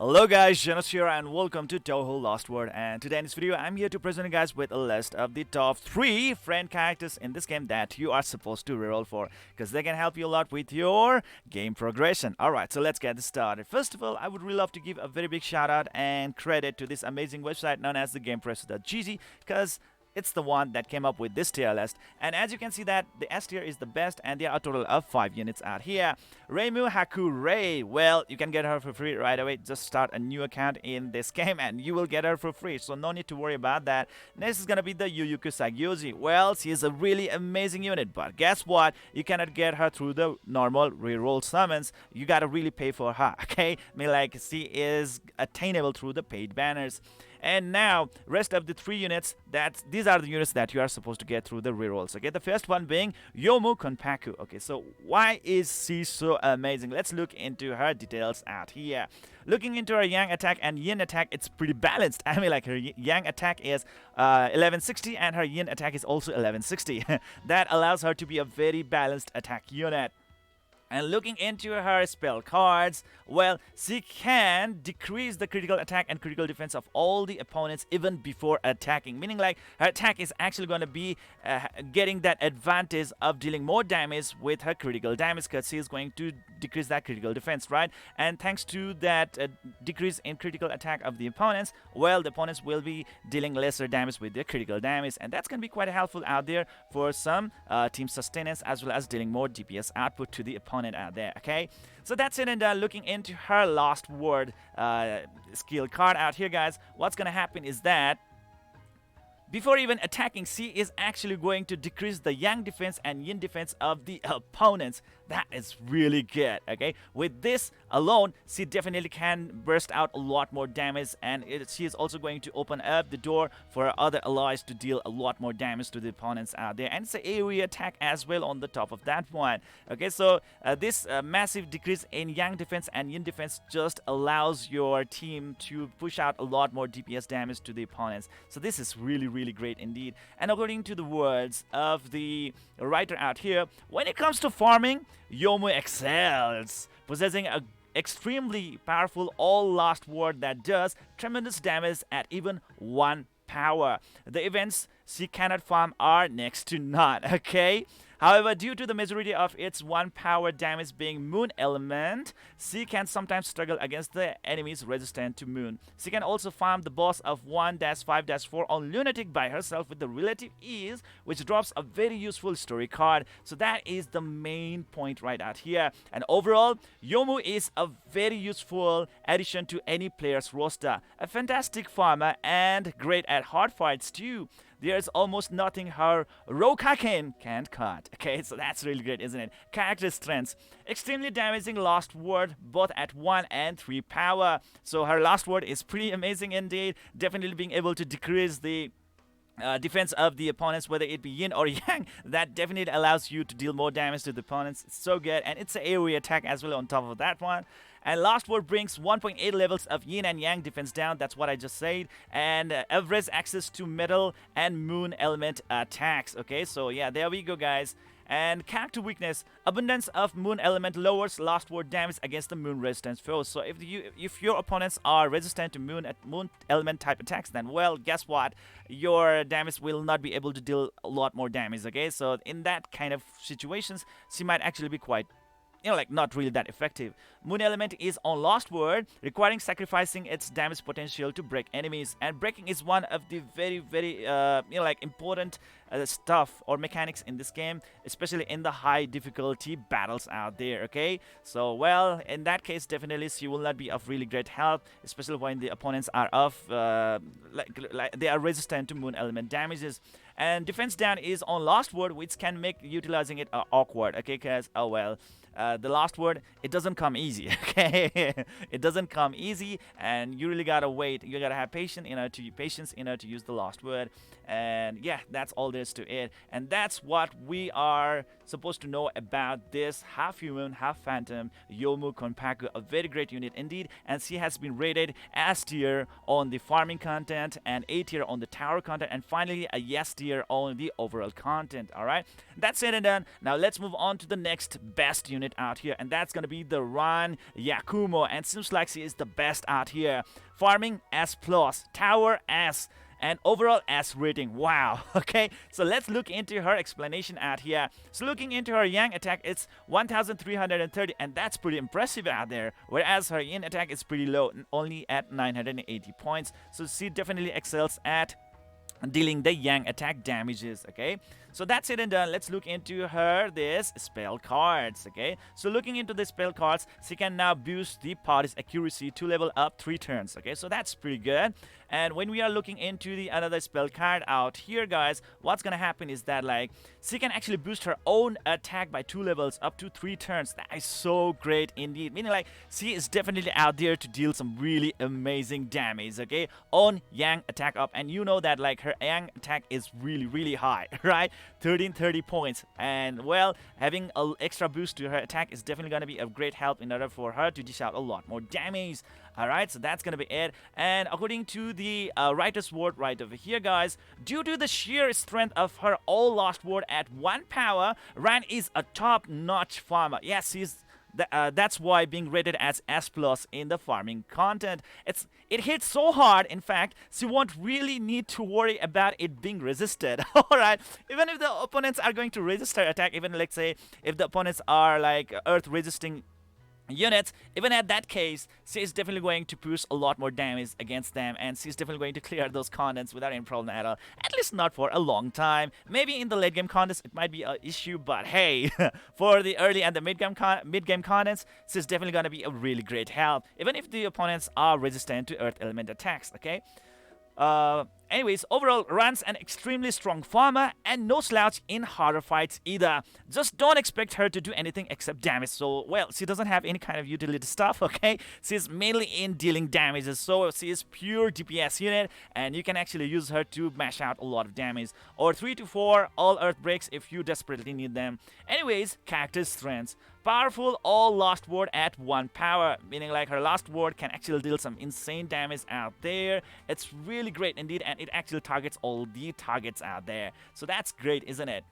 Hello guys, Jonas here and welcome to Touhou LostWord, and today in this video I'm here to present you guys with a list of the top 3 friend characters in this game that you are supposed to reroll for, because they can help you a lot with your game progression. Alright, so let's get this started. First of all, I would really love to give a very big shout out and credit to this amazing website known as thegamepress.gg, because it's the one that came up with this tier list, and as you can see that the S tier is the best, and there are a total of 5 units out here. Youmu Konpaku, well, you can get her for free right away. Just start a new account in this game and you will get her for free, so no need to worry about that. Next is gonna be the Youmu Konpaku. Well, she is a really amazing unit, but guess what, you cannot get her through the normal reroll summons. You gotta really pay for her, okay? I mean, like, she is attainable through the paid banners. And now, rest of the 3 units, these are the units that you are supposed to get through the rerolls. Okay, the first one being Youmu Konpaku. Okay, so why is she so amazing? Let's look into her details out here. Looking into her yang attack and yin attack, it's pretty balanced. I mean, like, her yang attack is 1160 and her yin attack is also 1160. That allows her to be a very balanced attack unit. And looking into her spell cards, well, she can decrease the critical attack and critical defense of all the opponents even before attacking. Meaning, like, her attack is actually going to be getting that advantage of dealing more damage with her critical damage, because she is going to decrease that critical defense, right? And thanks to that decrease in critical attack of the opponents, well, the opponents will be dealing lesser damage with their critical damage, and that's going to be quite helpful out there for some team sustenance, as well as dealing more DPS output to the opponent out there. Okay, so that's it. And looking into her Lost Word skill card out here, guys, what's gonna happen is that before even attacking, she is actually going to decrease the yang defense and yin defense of the opponents. That is really good, okay? With this alone, she definitely can burst out a lot more damage, and she is also going to open up the door for other allies to deal a lot more damage to the opponents out there. And it's an area attack as well on the top of that one. Okay, so this massive decrease in yang defense and yin defense just allows your team to push out a lot more DPS damage to the opponents. So this is really great indeed. And according to the words of the writer out here, when it comes to farming, Youmu excels, possessing a extremely powerful all Lost Word that does tremendous damage at even 1 power. The events she cannot farm are next to none, okay? However, due to the majority of its 1 power damage being moon element, she can sometimes struggle against the enemies resistant to moon. She can also farm the boss of 1-5-4 on Lunatic by herself with the relative ease, which drops a very useful story card. So that is the main point right out here. And overall, Youmu is a very useful addition to any player's roster. A fantastic farmer and great at hard fights too. There's almost nothing her Rokaken can't cut. Okay, so that's really great, isn't it? Character strengths. Extremely damaging Lost Word, both at 1 and 3 power. So her Lost Word is pretty amazing indeed. Definitely being able to decrease the defense of the opponents, whether it be yin or yang. That definitely allows you to deal more damage to the opponents. It's so good, and it's an area attack as well on top of that one. And Lost Word brings 1.8 levels of yin and yang defense down, that's what I just said, and average access to metal and moon element attacks. Okay, so yeah, there we go, guys. And character weakness, abundance of moon element lowers Lost Word damage against the moon resistance foes. So if your opponents are resistant to moon element type attacks, then, well, guess what, your damage will not be able to deal a lot more damage. Okay, so in that kind of situations, she might actually be quite, like, not really that effective. Moon element is on Lost Word, requiring sacrificing its damage potential to break enemies, and breaking is one of the very like, important stuff or mechanics in this game, especially in the high difficulty battles out there. Okay, so, well, in that case, definitely she will not be of really great help, especially when the opponents are like they are resistant to moon element damages. And defense down is on Lost Word, which can make utilizing it awkward. Okay, because, oh well, the Lost Word, it doesn't come easy. Okay, it doesn't come easy, and you really gotta wait. You gotta have patience in order to use the Lost Word. And yeah, that's all there is to it, and that's what we are supposed to know about this half human, half phantom Youmu Konpaku. A very great unit indeed, and she has been rated S tier on the farming content, and A tier on the tower content, and finally a yes tier on the overall content. All right, that's it and done. Now let's move on to the next best unit unit out here, and that's gonna be the Ran Yakumo, and seems like she is the best out here. Farming S+, Tower S, and overall S rating. Wow. Okay, so let's look into her explanation out here. So looking into her Yang attack, it's 1330, and that's pretty impressive out there, whereas her Yin attack is pretty low, only at 980 points. So she definitely excels at dealing the Yang attack damages. Okay, so that's it and done. Let's look into her this spell cards. Okay, so looking into the spell cards, she can now boost the party's accuracy to level up 3 turns. Okay, so that's pretty good. And when we are looking into the another spell card out here, guys, what's gonna happen is that like she can actually boost her own attack by 2 levels up to 3 turns. That is so great indeed, meaning like she is definitely out there to deal some really amazing damage. Okay, on Yang attack up, and you know that like her Yang attack is really high, right? 1330 points, and well, having an extra boost to her attack is definitely gonna be a great help in order for her to dish out a lot more damage. Alright, so that's gonna be it. And according to the writer's word right over here, guys, due to the sheer strength of her all lost word at 1 power, Ran is a top-notch farmer. Yes, that's why being rated as S+ in the farming content. It hits so hard, in fact, she won't really need to worry about it being resisted. Alright, even if the opponents are going to resist her attack, even let's say if the opponents are like earth resisting units, even at that case, she's definitely going to push a lot more damage against them, and she's definitely going to clear those contents without any problem at all. At least not for a long time. Maybe in the late game contents it might be an issue, but hey, for the early and the mid game contents, she's definitely gonna be a really great help, even if the opponents are resistant to earth element attacks. Okay. Anyways, overall, Ran's an extremely strong farmer and no slouch in harder fights either. Just don't expect her to do anything except damage. So, well, she doesn't have any kind of utility stuff, okay? She's mainly in dealing damages, so she is pure DPS unit, and you can actually use her to mash out a lot of damage. Or 3 to 4 all earth breaks if you desperately need them. Anyways, character strengths. Powerful all lost word at 1 power, meaning like her last word can actually deal some insane damage out there. It's really great indeed, and it actually targets all the targets out there. So that's great, isn't it?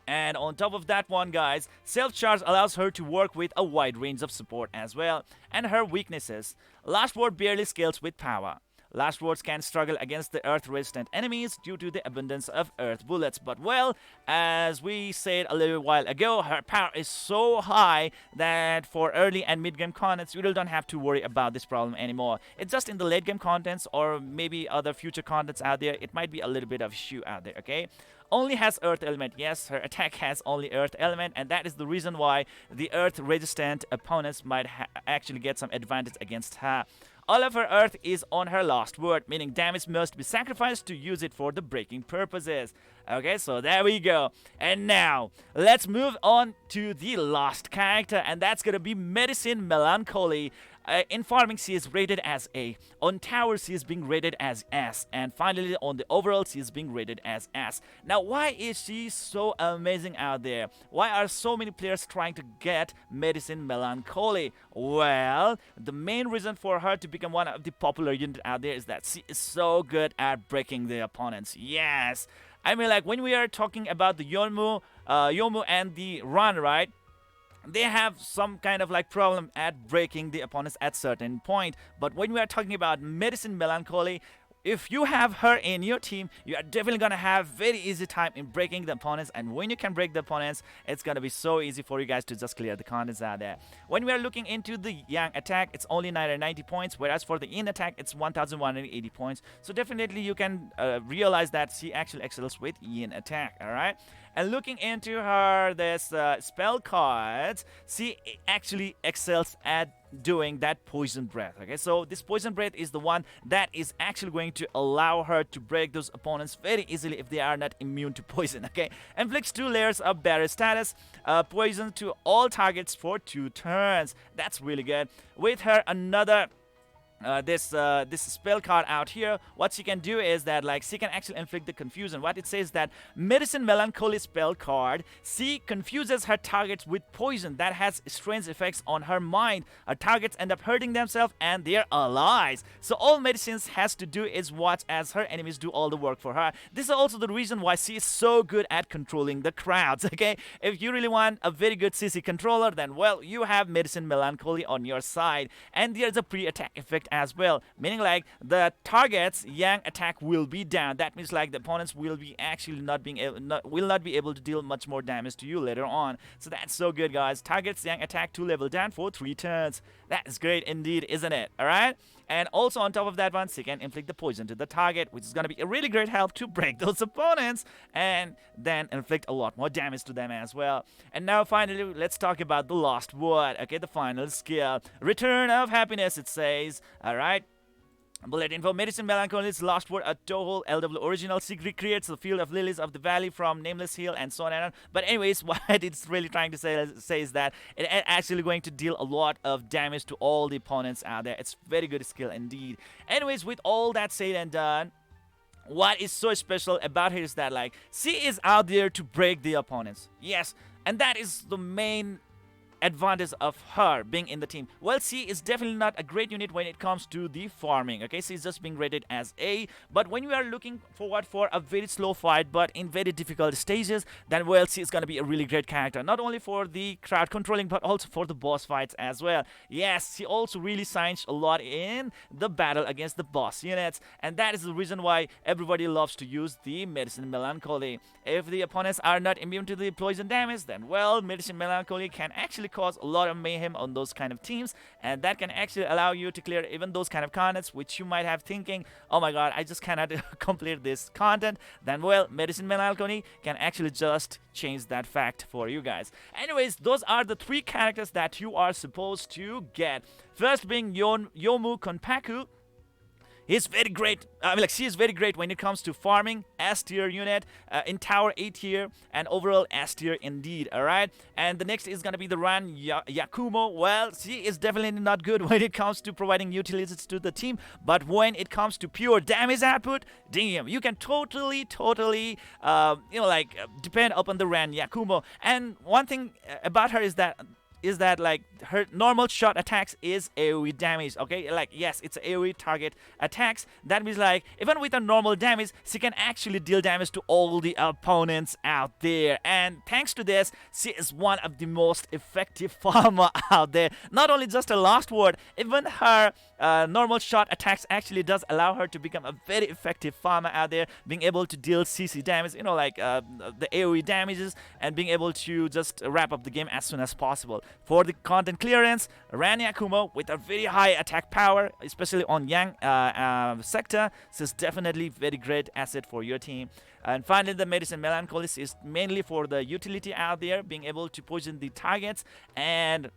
And on top of that one, guys, self-charge allows her to work with a wide range of support as well. And her weaknesses. Last word barely scales with power. Last words can struggle against the earth-resistant enemies due to the abundance of earth bullets. But well, as we said a little while ago, her power is so high that for early and mid-game contents, you really don't have to worry about this problem anymore. It's just in the late-game contents or maybe other future contents out there, it might be a little bit of issue out there, okay? Only has earth element. Yes, her attack has only earth element, and that is the reason why the earth resistant opponents might actually get some advantage against her. All of her earth is on her last word, meaning damage must be sacrificed to use it for the breaking purposes. Okay, so there we go. And now, let's move on to the last character, and that's gonna be Medicine Melancholy. In farming, she is rated as A. On tower, she is being rated as S. And finally, on the overall, she is being rated as S. Now, why is she so amazing out there? Why are so many players trying to get Medicine Melancholy? Well, the main reason for her to become one of the popular unit out there is that she is so good at breaking the opponents. Yes! I mean, like, when we are talking about the Youmu and the Ran, right? They have some kind of like problem at breaking the opponents at certain point. But when we are talking about Medicine Melancholy, if you have her in your team, you are definitely gonna have very easy time in breaking the opponents. And when you can break the opponents, it's gonna be so easy for you guys to just clear the contents out there. When we are looking into the Yang attack, it's only 990 points, whereas for the Yin attack, it's 1180 points. So definitely you can realize that she actually excels with Yin attack. All right. And looking into her this spell cards, she actually excels at doing that poison breath. Okay, so this poison breath is the one that is actually going to allow her to break those opponents very easily if they are not immune to poison. Okay, inflicts 2 layers of barrier status, poison to all targets for 2 turns. That's really good. With her, another this spell card out here. What she can do is that, like, she can actually inflict the confusion. What it says that medicine melancholy spell card, she confuses her targets with poison that has strange effects on her mind. Her targets end up hurting themselves and their allies. So all medicines has to do is watch as her enemies do all the work for her. This is also the reason why she is so good at controlling the crowds. Okay, if you really want a very good CC controller, then well, you have medicine melancholy on your side. And there's a pre-attack effect as well, meaning like the target's yang attack will be down. That means like the opponents will be actually not be able to deal much more damage to you later on. So that's so good, guys. Target's yang attack 2 level down for 3 turns. That is great indeed, isn't it? All right. And also on top of that one, she can inflict the poison to the target, which is going to be a really great help to break those opponents and then inflict a lot more damage to them as well. And now finally, let's talk about the last word. Okay, the final skill. Return of happiness, it says. Alright. Bullet info. Medicine Melancholy's last word, a Touhou LW original. She recreates the field of lilies of the valley from Nameless Hill and so on and on. But anyways, what it's really trying to say is that it's actually going to deal a lot of damage to all the opponents out there. It's very good skill indeed. Anyways, with all that said and done, what is so special about her is that, like, she is out there to break the opponents. Yes, and that is the main advantage of her being in the team. Well, she is definitely not a great unit when it comes to the farming. Okay, she's just being rated as A, but when you are looking forward for a very slow fight but in very difficult stages, then well, she is gonna be a really great character, not only for the crowd controlling but also for the boss fights as well. Yes, she also really shines a lot in the battle against the boss units, and that is the reason why everybody loves to use the Medicine Melancholy. If the opponents are not immune to the poison damage, then well, Medicine Melancholy can actually cause a lot of mayhem on those kind of teams, and that can actually allow you to clear even those kind of contents which you might have thinking, oh my god, I just cannot complete this content. Then well, Medicine Melancholy can actually just change that fact for you guys. Anyways, those are the 3 characters that you are supposed to get. First being Youmu Konpaku. He's very great. I mean, like, she is very great when it comes to farming, S tier unit, in tower A tier, and overall S tier indeed. All right. And the next is gonna be the run Yakumo. Well, she is definitely not good when it comes to providing utilities to the team, but when it comes to pure damage output, damn, you can totally, depend upon the run Yakumo. And one thing about her is that like her normal shot attacks is AoE damage. Okay, like, yes, it's AoE target attacks. That means like even with a normal damage, she can actually deal damage to all the opponents out there. And thanks to this, she is one of the most effective farmer out there. Not only just a last word, even her normal shot attacks actually does allow her to become a very effective farmer out there, being able to deal CC damage, you know, like the AoE damages, and being able to just wrap up the game as soon as possible. For the content clearance, Ran Yakumo with a very high attack power, especially on Yang sector, this is definitely very great asset for your team. And finally, the Medicine Melancholy is mainly for the utility out there, being able to poison the targets and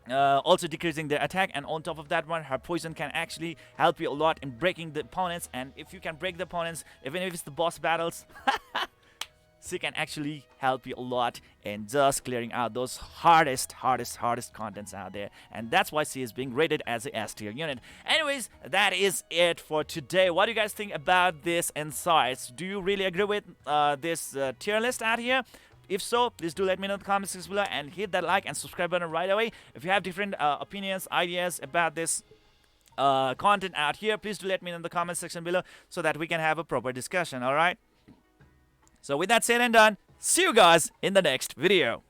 also decreasing their attack. And on top of that one, her poison can actually help you a lot in breaking the opponents. And if you can break the opponents, even if it's the boss battles, she can actually help you a lot in just clearing out those hardest contents out there. And that's why she is being rated as a S tier unit. Anyways, that is it for today. What do you guys think about this insights? Do you really agree with this tier list out here? If so, please do let me know in the comments section below, and hit that like and subscribe button right away. If you have different opinions, ideas about this content out here, please do let me know in the comments section below so that we can have a proper discussion. All right. So with that said and done, see you guys in the next video.